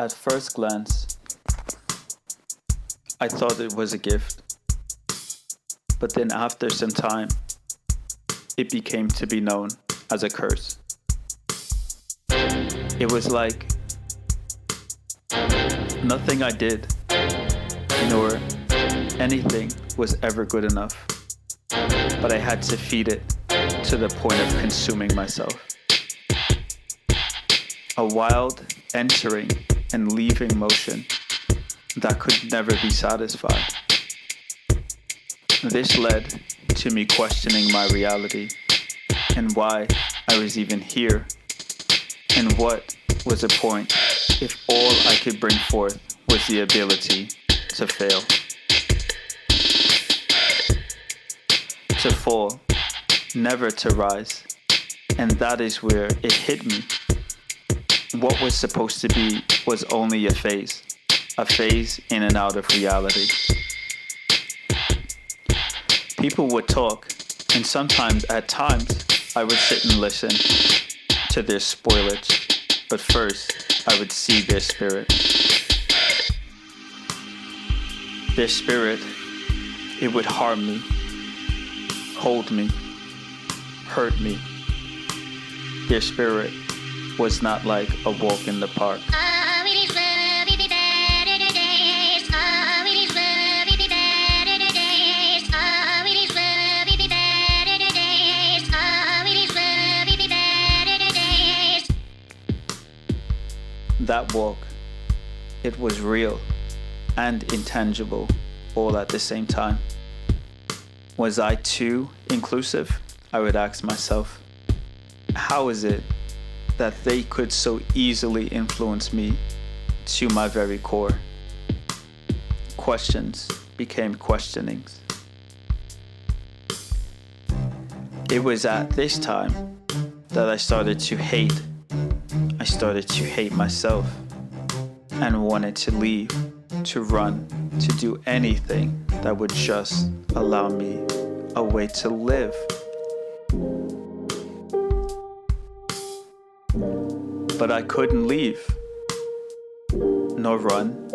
At first glance, I thought it was a gift, but then after some time, it became to be known as a curse. It was like nothing I did, nor anything was ever good enough, but I had to feed it to the point of consuming myself. A wild entering and leaving motion that could never be satisfied. This led to me questioning my reality and why I was even here, and what was the point if all I could bring forth was the ability to fail. To fall, never to rise, and that is where it hit me. What was supposed to be was only a phase in and out of reality. People would talk, and sometimes at times I would sit and listen to their spoilage, but first I would see their spirit. Their spirit, it would harm me, hold me, hurt me. Their spirit was not like a walk in the park. That walk, it was real and intangible all at the same time. Was I too inclusive? I would ask myself. How is it that they could so easily influence me to my very core? Questions became questionings. It was at this time that I started to hate. I started to hate myself and wanted to leave, to run, to do anything that would just allow me a way to live. But I couldn't leave, nor run,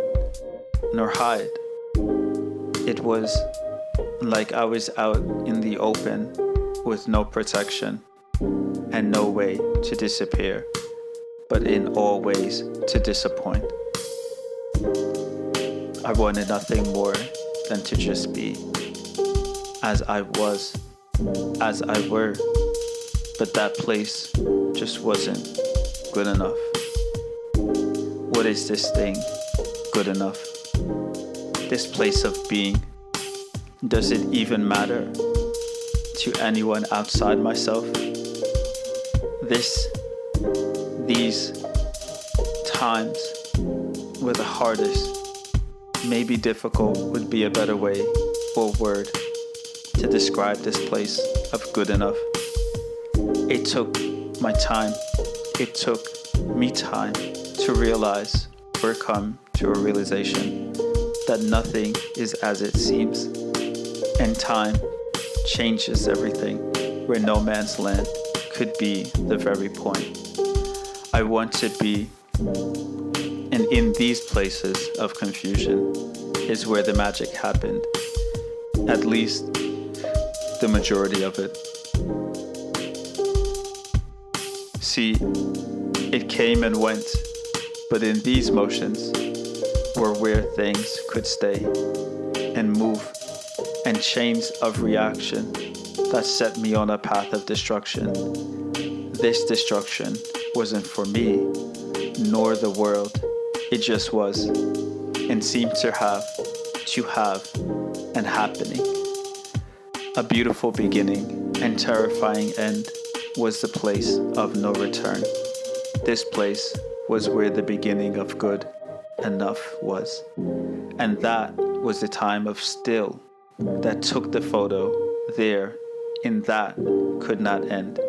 nor hide. It was like I was out in the open with no protection and no way to disappear, but in all ways to disappoint. I wanted nothing more than to just be as I was, as I were, but that place just wasn't good enough. What is this thing good enough? This place of being, does it even matter to anyone outside myself? These times were the hardest. Maybe difficult would be a better way or word to describe this place of good enough. It took my time. It took me time to realize or come to a realization that nothing is as it seems, and time changes everything, where no man's land could be the very point I want to be. And in these places of confusion is where the magic happened, at least the majority of it. See, it came and went, but in these motions were where things could stay and move, and chains of reaction that set me on a path of destruction. This destruction wasn't for me, nor the world. It just was, and seemed to have, and happening. A beautiful beginning and terrifying end was the place of no return. This place was where the beginning of good enough was. And that was the time of still that took the photo there, in that could not end.